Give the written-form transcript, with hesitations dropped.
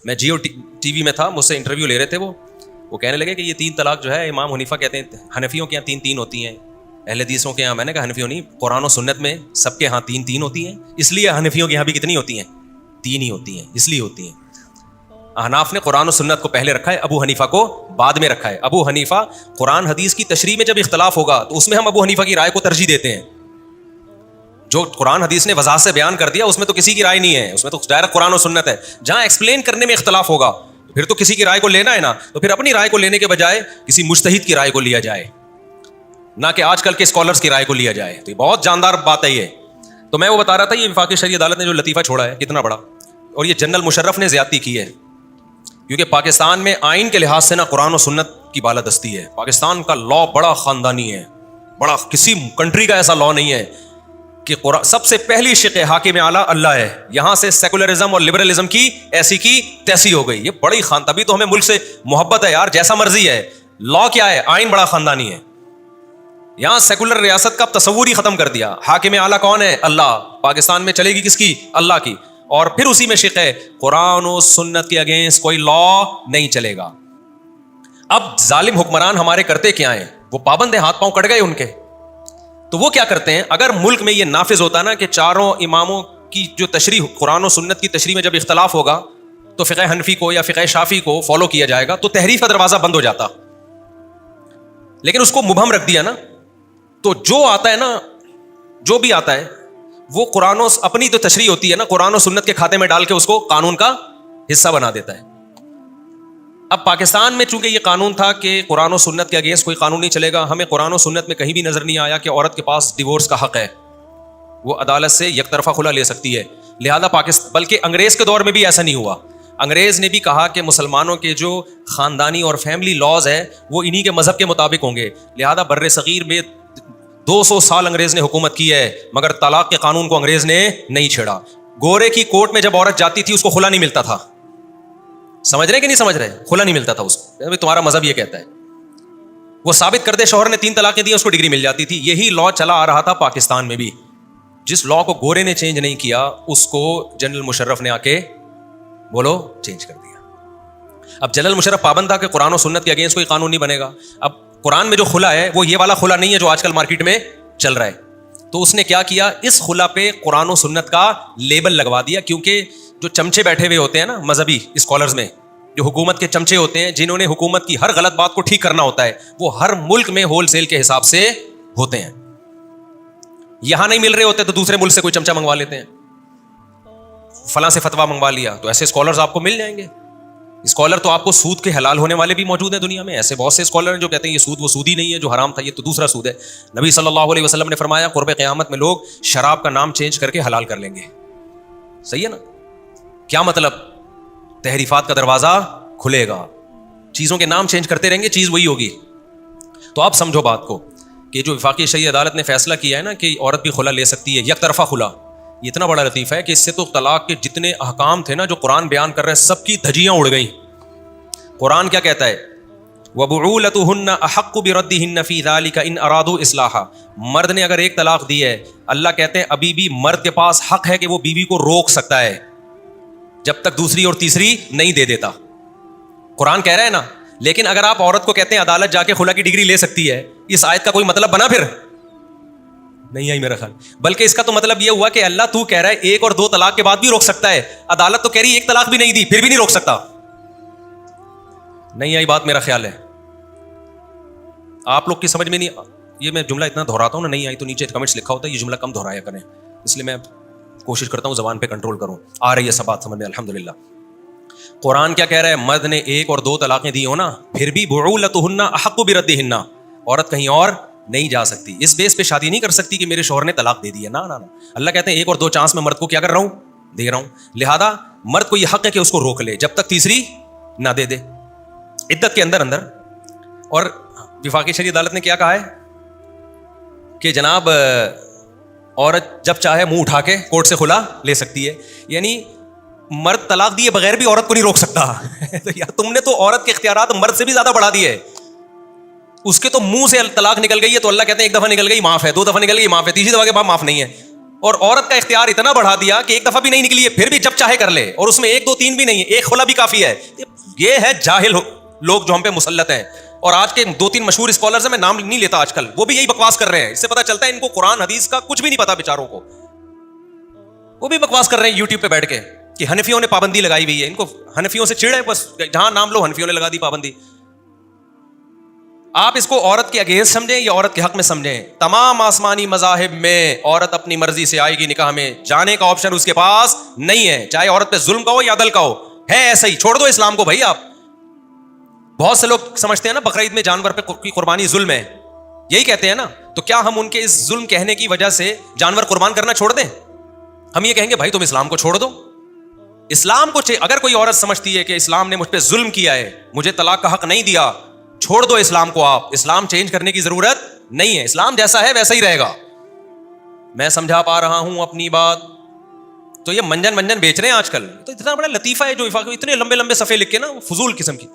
میں Jio T V میں تھا, مجھ سے انٹرویو لے رہے تھے, وہ کہنے لگے کہ یہ 3 طلاق جو ہے امام حنیفہ کہتے ہیں حنفیوں کے یہاں 3 ہوتی ہیں, اہل حدیثوں کے یہاں, میں نے کہا حنفیوں نہیں, قرآن و سنت میں سب کے یہاں 3 ہوتی ہیں, اس لیے حنفیوں کے یہاں بھی کتنی ہوتی ہیں, 3 ہی ہوتی ہیں, اس لیے ہوتی ہیں. احناف نے قرآن و سنت کو پہلے رکھا ہے, ابو حنیفہ کو بعد میں رکھا ہے. ابو حنیفہ قرآن حدیث کی تشریح میں جب اختلاف ہوگا تو اس میں ہم ابو حنیفہ کی رائے کو ترجیح دیتے ہیں. جو قرآن حدیث نے وضاحت سے بیان کر دیا اس میں تو کسی کی رائے نہیں ہے, اس میں تو ڈائریکٹ قرآن و سنت ہے. جہاں ایکسپلین کرنے میں اختلاف ہوگا پھر تو کسی کی رائے کو لینا ہے نا, تو پھر اپنی رائے کو لینے کے بجائے کسی مجتہد کی رائے کو لیا جائے, نہ کہ آج کل کے اسکالرس کی رائے کو لیا جائے. تو یہ بہت جاندار بات ہے یہ. تو میں وہ بتا رہا تھا یہ وفاقی شرعی عدالت نے جو لطیفہ چھوڑا ہے کتنا بڑا, اور یہ جنرل مشرف نے زیادتی کی ہے, کیونکہ پاکستان میں آئین کے لحاظ سے نا قرآن و سنت کی بالادستی ہے. پاکستان کا لا بڑا خاندانی ہے, بڑا, کسی کنٹری کا ایسا لا نہیں ہے کہ سب سے پہلی شق حاکم اعلیٰ اللہ ہے. یہاں سے سیکولرزم اور لبرلزم کی ایسی کی تیسی ہو گئی. یہ بڑی تبھی تو ہمیں ملک سے محبت ہے یار, جیسا مرضی ہے. لا کیا ہے, آئین بڑا خاندانی ہے. یہاں سیکولر ریاست کا تصور ہی ختم کر دیا. حاکم اعلیٰ کون ہے, اللہ. پاکستان میں چلے گی کس کی, اللہ کی. اور پھر اسی میں شق ہے قرآن و سنت کے اگینسٹ کوئی لا نہیں چلے گا. اب ظالم حکمران ہمارے کرتے کیا ہیں, وہ پابند ہیں, ہاتھ پاؤں کٹ گئے ان کے. تو وہ کیا کرتے ہیں, اگر ملک میں یہ نافذ ہوتا نا کہ چاروں اماموں کی جو تشریح, قرآن و سنت کی تشریح میں جب اختلاف ہوگا تو فقہ حنفی کو یا فقہ شافعی کو فالو کیا جائے گا, تو تحریف کا دروازہ بند ہو جاتا. لیکن اس کو مبہم رکھ دیا نا, تو جو آتا ہے نا, جو بھی آتا ہے وہ قرآن و اپنی تو تشریح ہوتی ہے نا, قرآن و سنت کے کھاتے میں ڈال کے اس کو قانون کا حصہ بنا دیتا ہے. اب پاکستان میں چونکہ یہ قانون تھا کہ قرآن و سنت کے اگینسٹ کوئی قانون نہیں چلے گا, ہمیں قرآن و سنت میں کہیں بھی نظر نہیں آیا کہ عورت کے پاس ڈیورس کا حق ہے, وہ عدالت سے یک طرفہ خلا لے سکتی ہے. لہذا پاکستان, بلکہ انگریز کے دور میں بھی ایسا نہیں ہوا. انگریز نے بھی کہا کہ مسلمانوں کے جو خاندانی اور فیملی لاز ہے وہ انہی کے مذہب کے مطابق ہوں گے. لہذا بر صغیر میں 200 سال انگریز نے حکومت کی ہے, مگر طلاق کے قانون کو انگریز نے نہیں چھیڑا. گورے کی کورٹ میں جب عورت جاتی تھی اس کو خلا نہیں ملتا تھا. سمجھ رہے کہ نہیں سمجھ رہے, کھلا نہیں ملتا تھا اس کو, تمہارا مذہب یہ کہتا ہے. وہ ثابت کر دے شوہر نے 3 طلاقیں دی, اس کو ڈگری مل جاتی تھی. یہی لا چلا آ رہا تھا پاکستان میں بھی. جس لا کو گورے نے چینج نہیں کیا اس کو جنرل مشرف نے آ کے بولو چینج کر دیا. اب جنرل مشرف پابند تھا کہ قرآن و سنت کے اگینسٹ کوئی قانون نہیں بنے گا. اب قرآن میں جو خلا ہے وہ یہ والا خلا نہیں ہے جو آج کل مارکیٹ میں چل رہا ہے. تو اس نے کیا کیا, اس خلا پہ قرآن و سنت کا لیبل لگوا دیا, کیونکہ جو چمچے بیٹھے ہوئے ہوتے ہیں نا مذہبی اسکالرز میں, جو حکومت کے چمچے ہوتے ہیں جنہوں نے حکومت کی ہر غلط بات کو ٹھیک کرنا ہوتا ہے, وہ ہر ملک میں ہول سیل کے حساب سے ہوتے ہیں. یہاں نہیں مل رہے ہوتے تو دوسرے ملک سے کوئی چمچا منگوا لیتے ہیں, فلاں سے فتویٰ منگوا لیا, تو ایسے اسکالرز آپ کو مل جائیں گے. اسکالر تو آپ کو سود کے حلال ہونے والے بھی موجود ہیں دنیا میں. ایسے بہت سے اسکالر ہیں جو کہتے ہیں یہ سود وہ سود ہی نہیں ہے, جو حرام تھا یہ تو دوسرا سود ہے. نبی صلی اللہ علیہ وسلم نے فرمایا قرب قیامت میں لوگ شراب کا نام چینج کر کے حلال کر لیں گے. صحیح ہے نا. کیا مطلب, تحریفات کا دروازہ کھلے گا, چیزوں کے نام چینج کرتے رہیں گے, چیز وہی ہوگی. تو آپ سمجھو بات کو کہ جو وفاقی شرعی عدالت نے فیصلہ کیا ہے نا کہ عورت بھی خلا لے سکتی ہے, یک طرفہ خلا, یہ اتنا بڑا لطیفہ ہے کہ اس سے تو طلاق کے جتنے احکام تھے نا جو قرآن بیان کر رہے ہیں سب کی دھجیاں اڑ گئیں. قرآن کیا کہتا ہے, وَبُعُولَتُهُنَّ أَحَقُّ بِرَدِّهِنَّ فِي ذَلِكَ إِنْ أَرَادُوا إِصْلَاحًا. مرد نے اگر ایک طلاق دی ہے, اللہ کہتے ہیں ابھی بھی مرد کے پاس حق ہے کہ وہ بیوی کو روک سکتا ہے جب تک دوسری اور تیسری نہیں دے دیتا. قرآن کہہ رہا ہے نا. لیکن اگر آپ عورت کو کہتے ہیں عدالت جا کے خلا کی ڈگری لے سکتی ہے, اس آیت کا کوئی مطلب بنا پھر نہیں آئی میرا خیال. بلکہ اس کا تو مطلب یہ ہوا کہ اللہ تو کہہ رہا ہے 1 اور 2 طلاق کے بعد بھی روک سکتا ہے, عدالت تو کہہ رہی 1 طلاق بھی نہیں دی پھر بھی نہیں روک سکتا. نہیں آئی بات میرا خیال ہے, آپ لوگ کی سمجھ میں نہیں. یہ میں جملہ اتنا دہراتا ہوں نا, نہیں آئی تو نیچے کمنٹس لکھا ہوتا ہے یہ جملہ کم دہرایا کریں, اس لیے میں کوشش کرتا ہوں زبان پہ کنٹرول کروں. آ رہی ہے سب بات سمجھ میں الحمدللہ. قرآن کیا کہہ رہا ہے, مرد نے 1 اور 2 طلاقیں دی ہو نا پھر بھی بعولتہن احق بردہن, عورت کہیں اور نہیں جا سکتی, اس بیس پہ شادی نہیں کر سکتی کہ میرے شوہر نے طلاق دے دی ہے. نا اللہ کہتے ہیں 1 اور 2 چانس میں مرد کو کیا کر رہا ہوں, دے رہا ہوں. لہذا مرد کو یہ حق ہے کہ اس کو روک لے جب تک تیسری نہ دے دے عدت کے اندر. اور وفاقی شرعی عدالت نے کیا کہا ہے کہ جناب عورت جب چاہے منہ اٹھا کے کورٹ سے خلا لے سکتی ہے. یعنی مرد طلاق دیے بغیر بھی عورت کو نہیں روک سکتا. تو یار تم نے تو عورت کے اختیارات مرد سے بھی زیادہ بڑھا دیے. اس کے تو منہ سے طلاق نکل گئی ہے تو اللہ کہتے ہیں 1 دفعہ نکل گئی معاف ہے, 2 دفعہ نکل گئی معاف ہے, تیسری دفعہ کے بعد معاف نہیں ہے. اور عورت کا اختیار اتنا بڑھا دیا کہ ایک دفعہ بھی نہیں نکلی ہے پھر بھی جب چاہے کر لے, اور اس میں 1 2 3 بھی نہیں ہے, ایک خلا بھی کافی ہے. یہ ہے جاہل لوگ جو ہم پہ مسلط ہیں. اور آج کے 2 3 مشہور اسکالرز ہیں, میں نام نہیں لیتا آج کل, وہ بھی یہی بکواس کر رہے ہیں. اس سے پتہ چلتا ہے ان کو قرآن حدیث کا کچھ بھی نہیں پتا بیچاروں کو. وہ بھی بکواس کر رہے ہیں یوٹیوب پہ بیٹھ کے کہ حنفیوں نے پابندی لگائی ہوئی ہے. ان کو حنفیوں سے چڑ ہے, بس جہاں نام لو حنفیوں نے لگا دی پابندی. آپ اس کو عورت کے اگینسٹ سمجھیں یا عورت کے حق میں سمجھیں, تمام آسمانی مذاہب میں عورت اپنی مرضی سے آئے گی نکاح میں, جانے کا آپشن اس کے پاس نہیں ہے, چاہے عورت پہ ظلم کا ہو یا عدل کا ہو. ہے ایسا ہی, چھوڑ دو اسلام کو بھائی. آپ بہت سے لوگ سمجھتے ہیں نا بقرعید میں جانور پہ کی قربانی ظلم ہے, یہی کہتے ہیں نا. تو کیا ہم ان کے اس ظلم کہنے کی وجہ سے جانور قربان کرنا چھوڑ دیں؟ ہم یہ کہیں گے بھائی تم اسلام کو چھوڑ دو. اسلام کو اگر کوئی عورت سمجھتی ہے کہ اسلام نے مجھ پہ ظلم کیا ہے, مجھے طلاق کا حق نہیں دیا, چھوڑ دو اسلام کو. آپ اسلام چینج کرنے کی ضرورت نہیں ہے, اسلام جیسا ہے ویسا ہی رہے گا. میں سمجھا پا رہا ہوں اپنی بات. تو یہ منجن بیچ رہے ہیں آج کل, تو اتنا بڑا لطیفہ ہے جو اتنے لمبے لمبے صفحے لکھ کے نا فضول قسم کی.